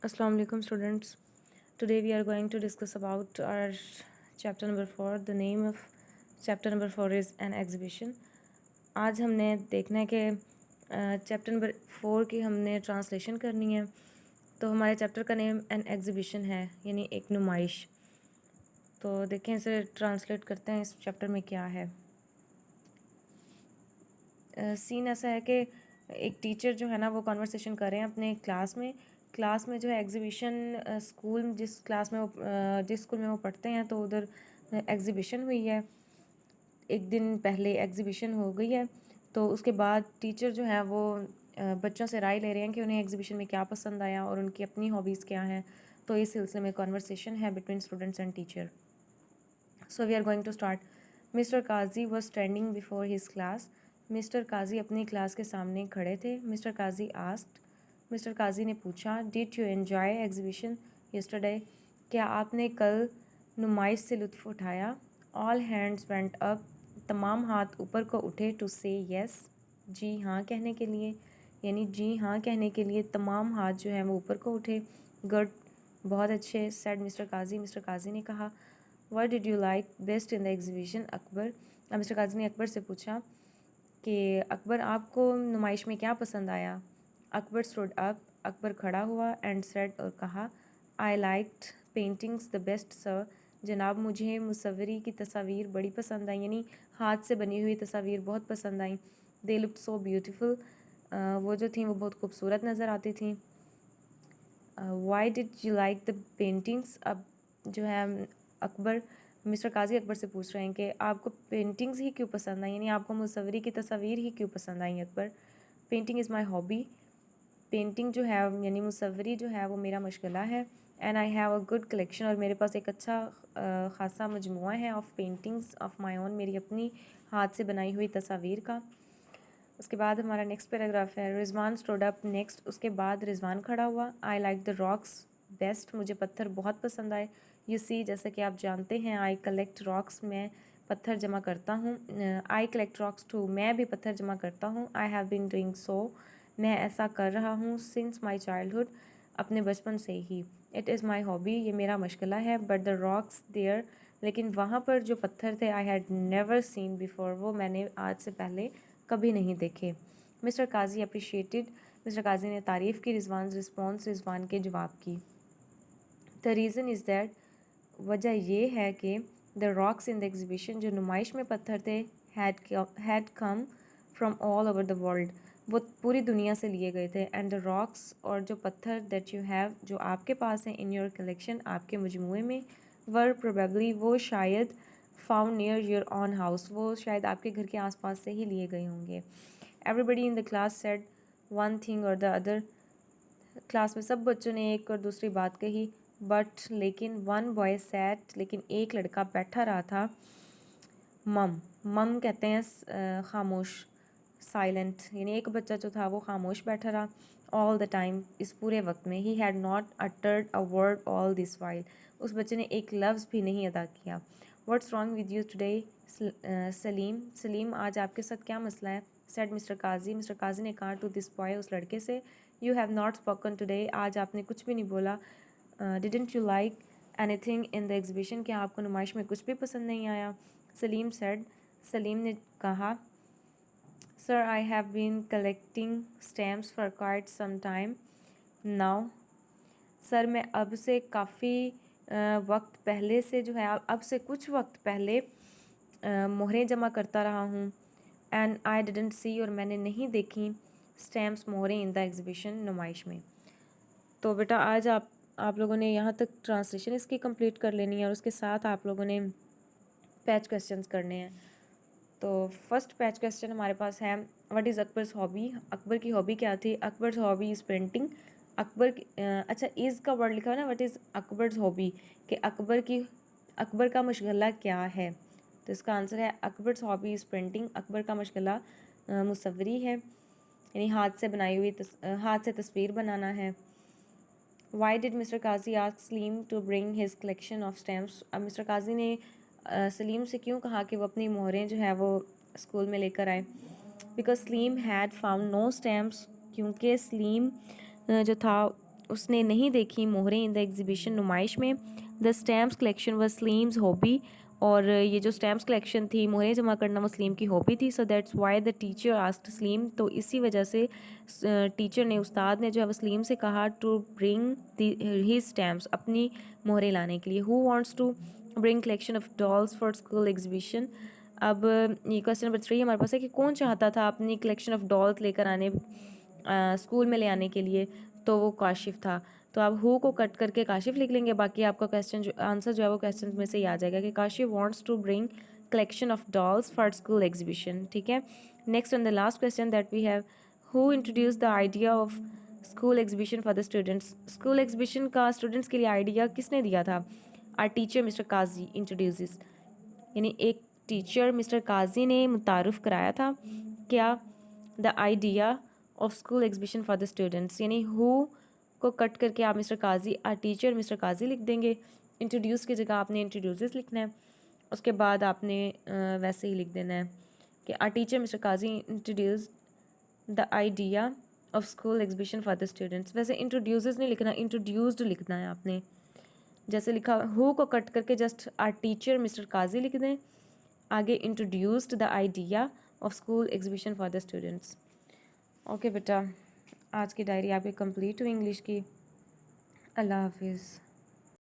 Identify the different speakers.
Speaker 1: Assalamu alaikum students. Today we are going to discuss about our chapter number 4. The name of chapter number 4 is an exhibition. आज हमने देखना है कि chapter number 4 की हमने translation करनी है। तो हमारे चैप्टर का नेम एन एग्जीबिशन है, यानी एक नुमाइश। तो देखें इसे ट्रांसलेट करते हैं इस चैप्टर में क्या है। सीन ऐसा है कि एक टीचर जो है ना वो कन्वर्सेशन कर रहे हैं अपने क्लास में जो है एग्जीबिशन स्कूल जिस स्कूल में वो पढ़ते हैं तो उधर एग्जीबिशन हुई है। एक दिन पहले एग्जीबिशन हो गई है, तो उसके बाद टीचर जो है वो बच्चों से राय ले रहे हैं कि उन्हें एग्जीबिशन में क्या पसंद आया और उनकी अपनी हॉबीज़ क्या हैं। तो इस सिलसिले में कन्वर्सेशन है between students and teacher. So we are going to start. Mister Qazi was standing before his class. Mister Qazi अपनी क्लास के सामने खड़े थे। Mister Qazi asked, mister Qazi ने पूछा, did you enjoy exhibition yesterday? क्या आपने कल नुमाइश से लुत्फ़ उठाया? ऑल हैंड्स वेंट अप, तमाम हाथ ऊपर को उठे टू से येस, जी हाँ कहने के लिए, यानी जी हाँ कहने के लिए तमाम हाथ जो हैं वो ऊपर को उठे। गुड, बहुत अच्छे, सेड मिस्टर काजी ने कहा। What did you like best in the exhibition Akbar? अब मिस्टर काजी ने अकबर से पूछा कि अकबर आपको नुमाइश में क्या पसंद आया? अकबर स्टूड अप, अकबर खड़ा हुआ, एंड सेड और कहा, I liked paintings the best sir, जनाब मुझे मुसव्वरी की तस्वीर बड़ी पसंद आई, यानी हाथ से बनी हुई तस्वीर बहुत पसंद आई। दे लुक्ड सो ब्यूटीफुल, वो जो थी वो बहुत खूबसूरत नज़र आती थी। Why did you like the paintings? अब जो है अकबर मिस्टर काजी अकबर से पूछ रहे हैं कि आपको पेंटिंग्स ही क्यों पसंद आई, यानी आपको मुसव्वरी की तस्वीर ही क्यों पसंद आई? Akbar, painting is my hobby, painting जो है यानी मुसव्वरी जो है वो मेरा मशगला है। And I have a good collection, और मेरे पास एक अच्छा ख़ासा मजमुआ है of paintings of my own, मेरी अपनी हाथ से बनाई हुई तस्वीर का। उसके बाद हमारा नेक्स्ट पैराग्राफ है, रिजवान स्टूड अप नेक्स्ट, उसके बाद रिजवान खड़ा हुआ। I like the rocks best, मुझे पत्थर बहुत पसंद आए। यू सी, जैसे कि आप जानते हैं, आई कलेक्ट रॉक्स, मैं पत्थर जमा करता हूँ। आई कलेक्ट रॉक्स टू, मैं भी पत्थर जमा करता हूँ। I have been doing so, मैं ऐसा कर रहा हूँ। सिंस माई चाइल्डहुड, अपने बचपन से ही। इट इज़ माई हॉबी, ये मेरा मशगला है। बट द रॉक्स देयर, लेकिन वहाँ पर जो पत्थर थे, I had never seen before, वो मैंने आज से पहले कभी नहीं देखे। मिस्टर काजी अप्रिशिएटेड, मिस्टर काजी ने तारीफ़ की रिजवान रिस्पॉन्स, रिजवान के जवाब की। द रीज़न इज़ दैट, वजह ये है कि the rocks in the exhibition, जो नुमाइश में पत्थर थे, had come from all over the world, वो पूरी दुनिया से लिए गए थे। एंड द रॉक्स, और जो पत्थर, दैट यू हैव, जो आपके पास हैं, इन योर कलेक्शन, आपके मजमूए में, वर प्रोबेबली, वो शायद, found near your on house, वो शायद आपके घर के आसपास से ही लिए गए होंगे। Everybody in the class said one thing और द अदर, क्लास में सब बच्चों ने एक और दूसरी बात कही। बट, लेकिन, वन बॉय सैट, लेकिन एक लड़का बैठा रहा था। मम कहते हैं खामोश, साइलेंट, यानी एक बच्चा जो था वो खामोश बैठा रहा। ऑल द टाइम, इस पूरे वक्त में। He had not uttered a word all this while, उस बच्चे ने एक लफ्ज़ भी नहीं अदा किया। What's wrong with you today Salim, आज आपके साथ क्या मसला है? सेड मिस्टर काजी ने कहा टू दिस बॉय, उस लड़के से, you have not spoken today, आज आपने कुछ भी नहीं बोला। Didn't you like anything in the exhibition, क्या आपको नुमाइश में कुछ भी पसंद नहीं आया? सलीम ने कहा, sir I have been collecting stamps for quite some time now, sir मैं अब से काफ़ी वक्त पहले से जो है, अब से कुछ वक्त पहले मोहरें जमा करता रहा हूँ। एंड आई डिडंट सी, और मैंने नहीं देखी, स्टैम्प्स, मोहरें, इन द एग्जीबिशन, नुमाइश में। तो बेटा आज आप लोगों ने यहाँ तक ट्रांसलेशन इसकी कंप्लीट कर लेनी है, और उसके साथ आप लोगों ने पैच क्वेश्चंस करने हैं। तो फर्स्ट पैच क्वेश्चन हमारे पास है, what is Akbar's hobby? Akbar की हॉबी क्या थी? Akbar's hobby is painting. अच्छा, इज़ का वर्ड लिखा है ना, व्हाट इज़ अकबर्स हॉबी, कि अकबर का मशगला क्या है? तो इसका आंसर है, Akbar's hobby is painting, Akbar का मशगला मुसव्वरी है, यानी हाथ से तस्वीर बनाना है। Why did Mr Qazi ask Salim to bring his collection of stamps? अब मिस्टर काजी ने सलीम से क्यों कहा कि वो अपनी मोहरें जो है वो स्कूल में लेकर आए? Because Salim had found no stamps, क्योंकि सलीम जो था اس نے نہیں دیکھی مہریں ان دا ایگزیبیشن نمائش میں. The stamps collection was Salim hobby, اور یہ جو اسٹیمپس کلیکشن تھی مہریں جمع کرنا وہ سلیم کی ہابی تھی. So that's why the teacher asked Salim, تو اسی وجہ سے ٹیچر نے استاد نے جو ہے وہ سلیم سے کہا ٹو برنگ ہی اسٹیمپس, اپنی مہریں لانے کے لیے. Who wants to bring collection of dolls for school exhibition. اب یہ کویسچن نمبر 3 ہمارے پاس ہے کہ کون چاہتا تھا اپنی کلیکشن آف ڈالس لے کر آنے اسکول میں لے آنے کے لیے, تو وہ کاشف تھا. تو آپ ہو کو کٹ کر کے کاشف لکھ لیں گے, باقی آپ کا کویسچن جو آنسر جو ہے وہ کویسچن میں سے ہی آ جائے گا کہ Kashif wants to bring collection of dolls for school exhibition. ٹھیک ہے, next on the last question that we have, who introduce the idea of school exhibition for the students. School exhibition کا اسٹوڈنٹس کے لیے آئیڈیا کس نے دیا تھا؟ Our teacher Mr Qazi introduces, یعنی ایک ٹیچر مسٹر قاضی نے متعارف کرایا تھا کیا؟ دا idea of school exhibition for the students, یعنی ہو کو کٹ کر کے آپ مسٹر قاضی ٹیچر مسٹر قاضی لکھ دیں گے. انٹروڈیوس کی جگہ آپ نے انٹروڈیوسز لکھنا ہے, اس کے بعد آپ نے ویسے ہی لکھ دینا ہے کہ teacher Mr Qazi introduce the idea of school exhibition for the students. ویسے انٹروڈیوسز نہیں لکھنا, انٹروڈیوسڈ لکھنا ہے آپ نے. جیسے لکھا ہو کو کٹ کر کے جسٹ ٹیچر مسٹر قاضی لکھ دیں, آگے introduced the idea of school exhibition for the students. Okay بیٹا, آج کی ڈائری آپ کی کمپلیٹ ہوئی انگلش کی. اللہ حافظ.